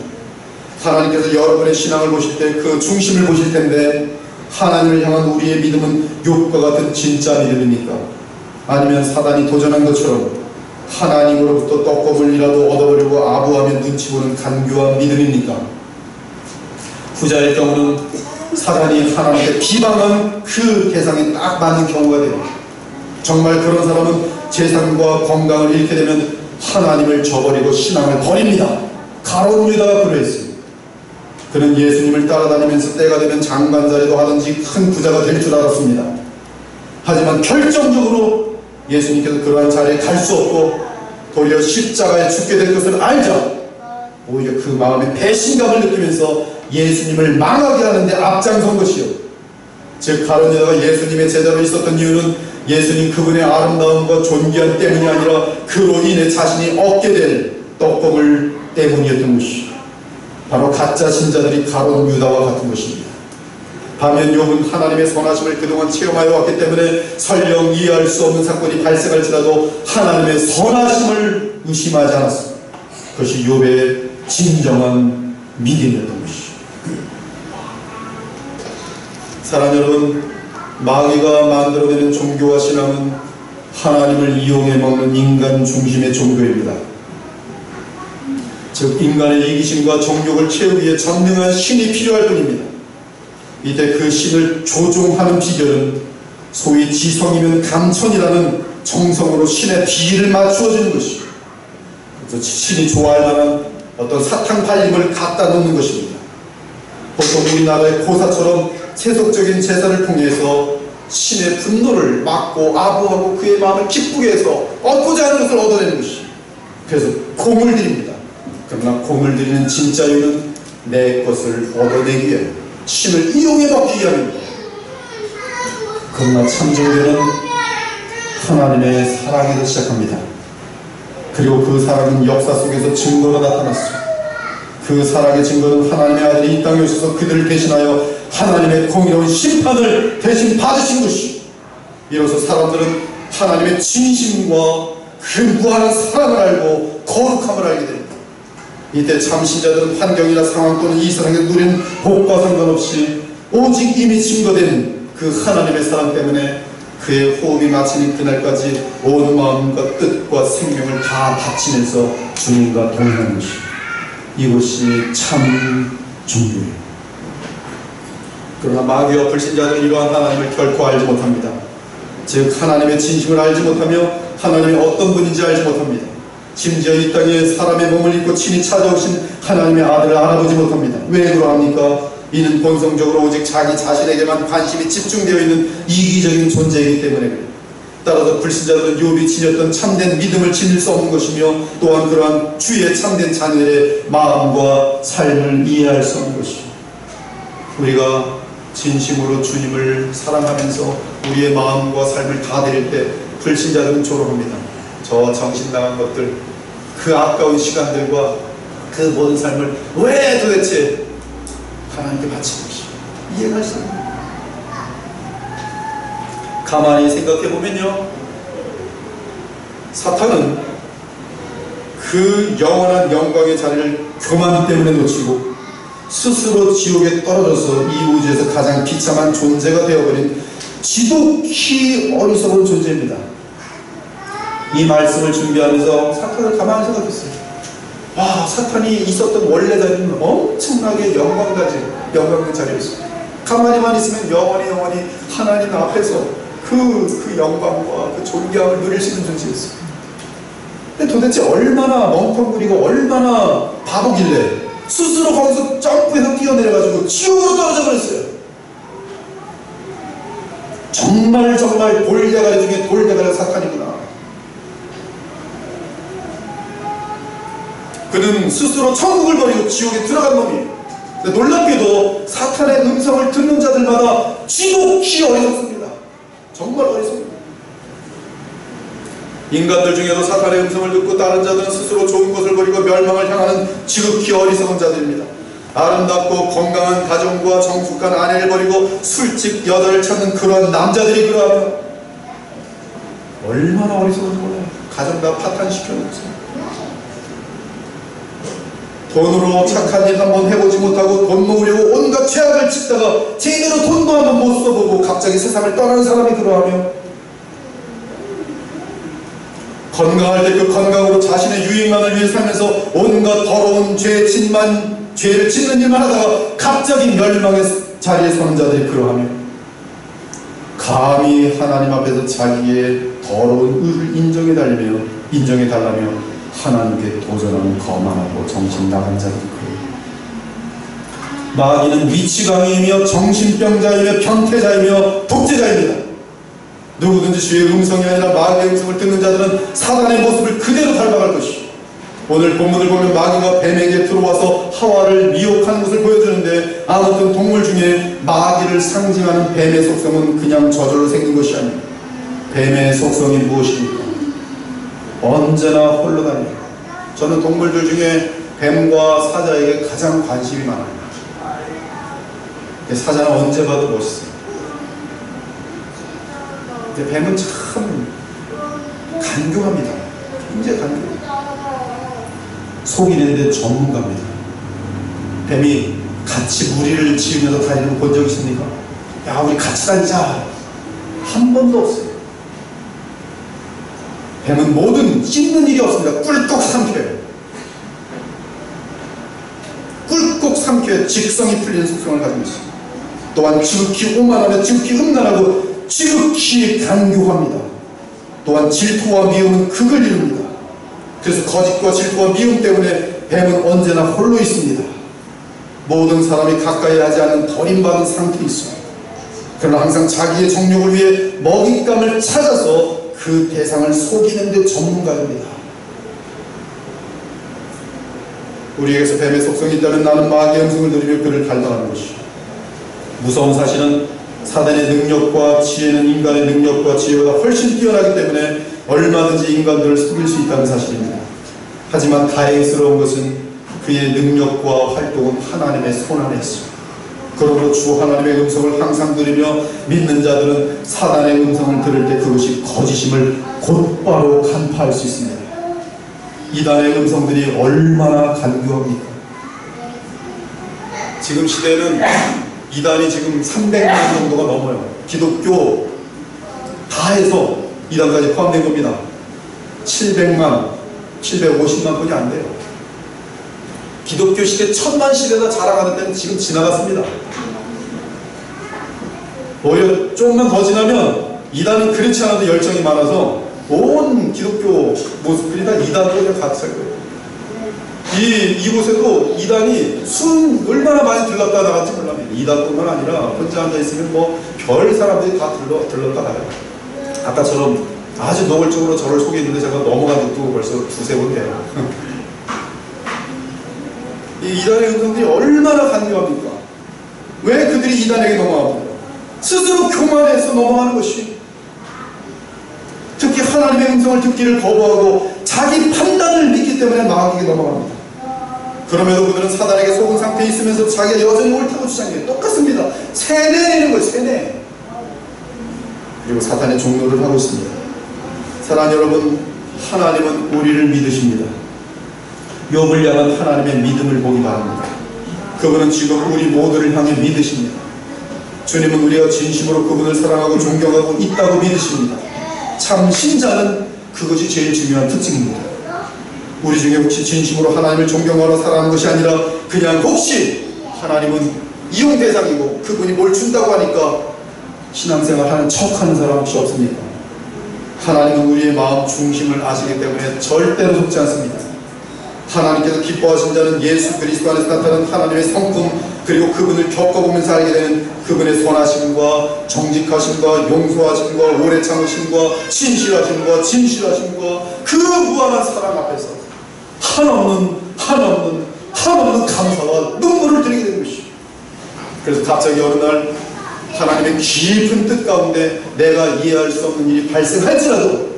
하나님께서 여러분의 신앙을 보실 때 그 중심을 보실 텐데 하나님을 향한 우리의 믿음은 욥과 같은 진짜 믿음입니까? 아니면 사단이 도전한 것처럼 하나님으로부터 떡고물이라도 얻어보려고 아부하며 눈치 보는 간교한 믿음입니까? 후자의 경우는 사단이 하나님께 비방한 그 대상에 딱 맞는 경우가 됩니다. 정말 그런 사람은 재산과 건강을 잃게 되면 하나님을 저버리고 신앙을 버립니다. 가룟 유다가 그러했습니다. 그는 예수님을 따라다니면서 때가 되면 장관 자리도 하든지 큰 부자가 될 줄 알았습니다. 하지만 결정적으로 예수님께서 그러한 자리에 갈 수 없고 도리어 십자가에 죽게 될 것을 알자 오히려 그 마음에 배신감을 느끼면서 예수님을 망하게 하는데 앞장선 것이요. 즉 가룟 유다가 예수님의 제자로 있었던 이유는 예수님 그분의 아름다움과 존귀함 때문이 아니라 그로 인해 자신이 얻게 될 떡고물 때문이었던 것이죠. 바로 가짜 신자들이 가룟 유다와 같은 것입니다. 반면 욥은 하나님의 선하심을 그동안 체험하여 왔기 때문에 설령 이해할 수 없는 사건이 발생할지라도 하나님의 선하심을 의심하지 않았습니다. 그것이 욥의 진정한 믿음이었던 것이죠. 사랑하는 여러분, 마귀가 만들어내는 종교와 신앙은 하나님을 이용해 먹는 인간 중심의 종교입니다. 즉 인간의 이기심과 정욕을 채우기 위해 전능한 신이 필요할 뿐입니다. 이때 그 신을 조종하는 비결은 소위 지성이면 감천이라는 정성으로 신의 비를 맞추어주는 것이죠. 그래서 신이 좋아할 만한 어떤 사탕 발림을 갖다 놓는 것입니다. 보통 우리나라의 고사처럼 세속적인 제사를 통해서 신의 분노를 막고 아부하고 그의 마음을 기쁘게 해서 얻고자 하는 것을 얻어내는 것이죠. 그래서 공을 드립니다. 그러나 공을 드리는 진짜 이유는 내 것을 얻어내기 위해 신을 이용해 먹기 위함입니다. 그러나 참종교는 하나님의 사랑에서 시작합니다. 그리고 그 사랑은 역사 속에서 증거로 나타났습니다. 그 사랑의 증거는 하나님의 아들이 이 땅에 오셔서 그들을 대신하여 하나님의 공의로운 심판을 대신 받으신 것이죠. 이로써 사람들은 하나님의 진심과 그 무한한 사랑을 알고 거룩함을 알게 됩니다. 이때 참신자들은 환경이나 상황 또는 이 세상에 누리는 복과 상관없이 오직 이미 증거된 그 하나님의 사랑 때문에 그의 호흡이 마치는 그날까지 온 마음과 뜻과 생명을 다 바치면서 주님과 동행하는 것이 이것이 참 종교예요. 그러나 마귀와 불신자들은 이러한 하나님을 결코 알지 못합니다. 즉 하나님의 진심을 알지 못하며 하나님이 어떤 분인지 알지 못합니다. 심지어 이 땅에 사람의 몸을 입고 친히 찾아오신 하나님의 아들을 알아보지 못합니다. 왜 그러합니까? 이는 본성적으로 오직 자기 자신에게만 관심이 집중되어 있는 이기적인 존재이기 때문에 그래요. 따라서 불신자들은 욥이 지녔던 참된 믿음을 지닐 수 없는 것이며 또한 그러한 주의 참된 자녀의 마음과 삶을 이해할 수 없는 것이죠. 우리가 진심으로 주님을 사랑하면서 우리의 마음과 삶을 다 드릴 때 불신자들은 조롱합니다. 저 정신 나간 것들, 그 아까운 시간들과 그 모든 삶을 왜 도대체 하나님께 바친 것이 이해가 가시나요? 가만히 생각해 보면요, 사탄은 그 영원한 영광의 자리를 교만 때문에 놓치고 스스로 지옥에 떨어져서 이 우주에서 가장 비참한 존재가 되어버린 지독히 어리석은 존재입니다. 이 말씀을 준비하면서 사탄을 가만히 생각했어요. 와, 사탄이 있었던 원래 자리는 엄청나게 영광의 자리였어요. 가만히만 있으면 영원히 하나님 앞에서 그 영광과 그 존귀함을 누릴 수 있는 존재였어요. 근데 도대체 얼마나 멍텅구리고 얼마나 바보길래 스스로 거기서 점프해서 뛰어내려가지고 지옥으로 떨어져 버렸어요. 정말 돌대가리 중에 돌대가리가 사탄이구나. 그는 스스로 천국을 버리고 지옥에 들어간 놈이에요. 놀랍게도 사탄의 음성을 듣는 자들마다 지독히 어리석습니다. 정말 어리석습니다. 인간들 중에도 사탄의 음성을 듣고 다른 자들은 스스로 좋은 것을 버리고 멸망을 향하는 지극히 어리석은 자들입니다. 아름답고 건강한 가정과 정숙한 아내를 버리고 술집 여자를 찾는 그러한 남자들이 그러하면 얼마나 어리석은지 몰라요. 가정 다 파탄시켜놓죠. 돈으로 착한 일 한번 해보지 못하고 돈 모으려고 온갖 죄악을 짓다가 제대로 돈도 한번 못 써보고 갑자기 세상을 떠나는 사람이 그러하며, 건강할 때 그 건강으로 자신의 유익만을 위해 살면서 온갖 더러운 죄를 짓는 일만 하다가 갑자기 멸망의 자리에 서는 자들이 그러하며, 감히 하나님 앞에서 자기의 더러운 의를 인정해달라며 하나님께 도전하는 거만하고 정신 나간 자들이 그래요. 마귀는 미치광이이며 정신병자이며 변태자이며 독재자입니다. 누구든지 주의 음성이 아니라 마귀의 음성을 듣는 자들은 사단의 모습을 그대로 닮아갈 것이요. 오늘 본문을 보면 마귀가 뱀에게 들어와서 하와를 미혹하는 것을 보여주는데, 아무튼 동물 중에 마귀를 상징하는 뱀의 속성은 그냥 저절로 생긴 것이 아닙니다. 뱀의 속성이 무엇입니까? 언제나 홀로 다닙니다. 저는 동물들 중에 뱀과 사자에게 가장 관심이 많아요. 사자는 언제 봐도 멋있어요. 근데 뱀은 참 간교합니다. 굉장히 간교합니다. 속이는데 전문가입니다. 뱀이 같이 무리를 지으면서 다니는 거 본 적 있습니까? 야, 우리 같이 다니자. 한 번도 없어요. 뱀은 모든 씹는 일이 없습니다. 꿀꺽 삼켜요. 꿀꺽 삼켜야 직성이 풀리는 속성을 가지고 있습니다. 또한 지극히 오만하며 지극히 음란하고 지극히 간교합니다. 또한 질투와 미움은 극을 이룹니다. 그래서 거짓과 질투와 미움 때문에 뱀은 언제나 홀로 있습니다. 모든 사람이 가까이 하지 않는 버림받은 상태에 있습니다. 그러나 항상 자기의 정욕을 위해 먹잇감을 찾아서 그 대상을 속이는 데 전문가입니다. 우리에게서 뱀의 속성이 있다면 나는 마귀의 음성을 들으며 그를 닮아가는 것이죠. 무서운 사실은 사단의 능력과 지혜는 인간의 능력과 지혜보다 훨씬 뛰어나기 때문에 얼마든지 인간들을 속일 수 있다는 사실입니다. 하지만 다행스러운 것은 그의 능력과 활동은 하나님의 손안에 있습니다. 그러므로 주 하나님의 음성을 항상 들으며 믿는 자들은 사단의 음성을 들을 때 그것이 거짓임을 곧바로 간파할 수 있습니다. 이단의 음성들이 얼마나 간교합니까? 지금 시대에는 이단이 지금 300만 정도가 넘어요. 기독교 다 해서 이단까지 포함된 겁니다. 700만, 750만 분이 안 돼요. 기독교 시대 1000만 시대가 자라가는 때는 지금 지나갔습니다. 오히려 조금만 더 지나면 이단은 그렇지 않아도 열정이 많아서 온 기독교 모습들이 다 이단으로 그냥 같이 살 거예요. 이곳에도 이단이 얼마나 많이 들렀다 나갈지 몰랍니다. 이단뿐만 아니라 혼자 앉아있으면 별 사람들이 다 들렀다 가요. 아까처럼 아주 노골적으로 저를 속이는데 제가 넘어간 적도 벌써 두세 번 돼요. 이 이단의 음성들이 얼마나 간교합니까? 왜 그들이 이단에게 넘어갑니까? 스스로 교만해서 넘어가는 것이, 특히 하나님의 음성을 듣기를 거부하고 자기 판단을 믿기 때문에 마귀에게 넘어갑니다. 그럼에도 그들은 사단에게 속은 상태에 있으면서 자기가 여전히 옳다고 주장해요. 똑같습니다. 세뇌내는 거예요. 세뇌. 그리고 사탄의 종노를 하고 있습니다. 사랑하는 여러분, 하나님은 우리를 믿으십니다. 욥을 향한 하나님의 믿음을 보기 바랍니다. 그분은 지금 우리 모두를 향해 믿으십니다. 주님은 우리가 진심으로 그분을 사랑하고 존경하고 있다고 믿으십니다. 참 신자는 그것이 제일 중요한 특징입니다. 우리 중에 혹시 진심으로 하나님을 존경하러 살아가는 것이 아니라 그냥 혹시 하나님은 이용 대상이고 그분이 뭘 준다고 하니까 신앙생활 하는 척하는 사람 혹시 없습니까? 하나님은 우리의 마음 중심을 아시기 때문에 절대로 속지 않습니다. 하나님께서 기뻐하신 자는 예수 그리스도 안에서 나타나는 하나님의 성품, 그리고 그분을 겪어보면서 알게 되는 그분의 선하심과 정직하심과 용서하심과 오래 참으심과 신실하심과 진실하심과 그 무한한 사랑 앞에서 한없는 감사와 눈물을 드리게 되는 것이죠. 그래서 갑자기 어느 날 하나님의 깊은 뜻 가운데 내가 이해할 수 없는 일이 발생할지라도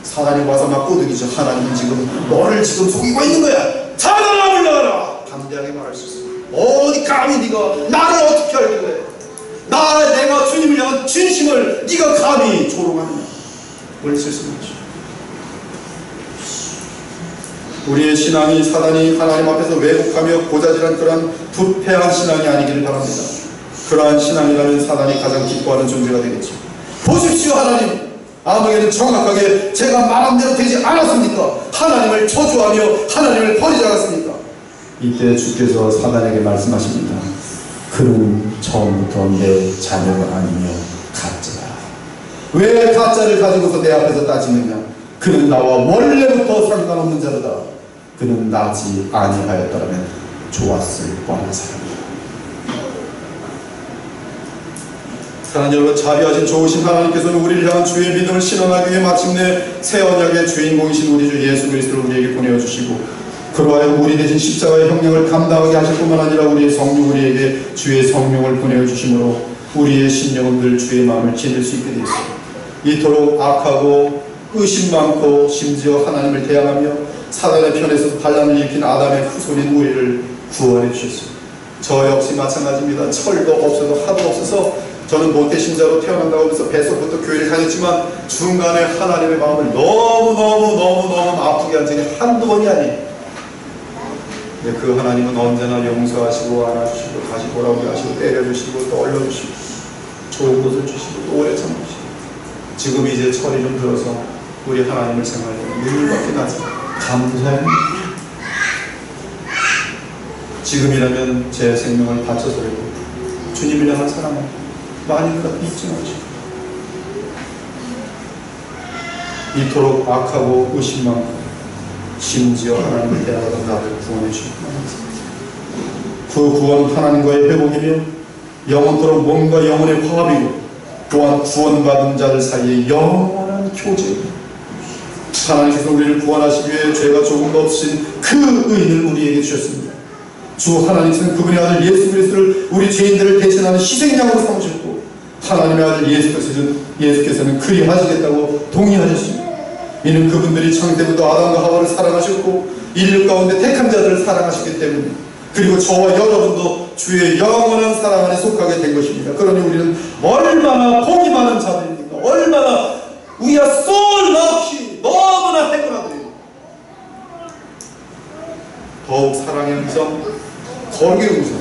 사단이 와서 막 꼬드기죠. 하나님은 지금 너를 지금 속이고 있는 거야. 사단아 물러가라. 담대하게 말할 수 있어요. 어디 감히 네가 나를 어떻게 알길래, 내가 주님을 향한 진심을 네가 감히 조롱하느냐. 원래 쓸수는 없죠. 우리의 신앙이 사단이 하나님 앞에서 왜곡하며 고자질한 그러한 부패한 신앙이 아니기를 바랍니다. 그러한 신앙이라면 사단이 가장 기뻐하는 존재가 되겠죠. 보십시오, 하나님, 아무에게는 정확하게 제가 말한 대로 되지 않았습니까? 하나님을 저주하며 하나님을 버리지 않았습니까? 이때 주께서 사단에게 말씀하십니다. 그는 처음부터 내 자녀가 아니며 가짜다. 왜 가짜를 가지고서 내 앞에서 따지느냐? 그는 나와 원래부터 상관없는 자로다. 그는 나지 아니하였더라면 좋았을 뻔한 사람이다. 사랑하는 여러분, 자비하신 좋으신 하나님께서는 우리를 향한 주의 믿음을 신원하기 위해 마침내 새 언약의 주인공이신 우리 주 예수 그리스도를 우리에게 보내주시고, 그로 하여금 우리 대신 십자가의 형량을 감당하게 하실 뿐만 아니라 우리의 성령, 우리에게 주의 성령을 보내주심으로 우리의 심령은 늘 주의 마음을 지닐 수 있게 되었습니다. 이토록 악하고 의심 많고 심지어 하나님을 대항하며 사단의 편에서 반란을 일으킨 아담의 후손인 우리를 구원해 주셨습니다. 저 역시 마찬가지입니다. 철도 없어도 하도 없어서 저는 모태신자로 태어난다고 하면서 뱃속부터 교회를 다녔지만 중간에 하나님의 마음을 너무 아프게 한 적이 한두 번이 아니에요. 근데 그 하나님은 언제나 용서하시고 안아주시고 다시 돌아오게 하시고 때려주시고 또 얼려주시고 좋은 것을 주시고 또 오래 참으시고, 지금 이제 철이 좀 들어서 우리 하나님을 생각할 때 눈물밖에 나지 감사합니다. 지금이라면 제 생명을 바쳐서라도 주님을 향한 사랑을 많이 잊지 마시고, 이토록 악하고 의심 많고 심지어 하나님을 대하던 나를 구원해 주시고, 그 구원은 하나님과의 회복이며 영원토록 몸과 영혼의 화합이고 또한 구원받은 자들 사이에 영원한 교제입니다. 하나님께서 우리를 구원하시기 위해 죄가 조금도 없으신 그 의인을 우리에게 주셨습니다. 주 하나님께서는 그분의 아들 예수 그리스도를 우리 죄인들을 대신하는 희생양으로 삼으셨고, 하나님의 아들 예수께서는 그리하시겠다고 동의하셨습니다. 이는 그분들이 창세부터 아담과 하와를 사랑하셨고 인류 가운데 택한 자들을 사랑하셨기 때문에, 그리고 저와 여러분도 주의 영원한 사랑 안에 속하게 된 것입니다. 그러니 우리는 얼마나 복이 많은 자들입니까? 얼마나 we are so lucky, 너무나 행운하들입니다. 더욱 사랑의 음성, 거룩의 음성,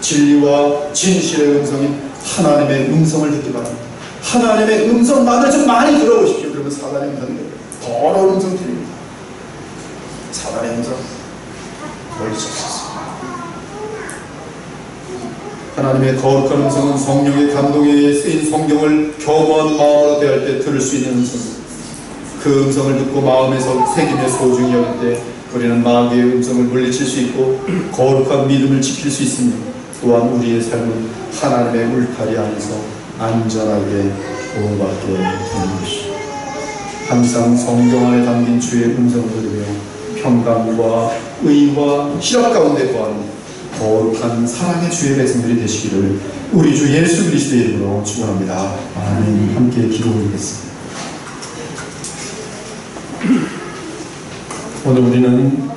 진리와 진실의 음성인 하나님의 음성을 듣기 바랍니다. 하나님의 음성만을 좀 많이 들어보십시오. 그러면 사단의 음성이에요. 더러운 음성 들립니다. 사단의 음성 멀리서 없었습니다. 하나님의 거룩한 음성은 성령의 감동에 의해 쓰인 성경을 겸허한 마음으로 대할 때 들을 수 있는 음성입니다. 그 음성을 듣고 마음에서 새기며 소중히 여길 때 우리는 마귀의 음성을 물리칠 수 있고 거룩한 믿음을 지킬 수 있습니다. 또한 우리의 삶은 하나님의 울타리 안에서 안전하게 보호받게 되는 것입니다. 항상 성경 안에 담긴 주의 음성을 들으며 평강과 의와 희락 가운데 거하는 거룩한 사랑의 주의 백성들이 되시기를 우리 주 예수 그리스도의 이름으로 축원합니다. 아멘. 함께 기도 올리겠습니다. 오늘 우리는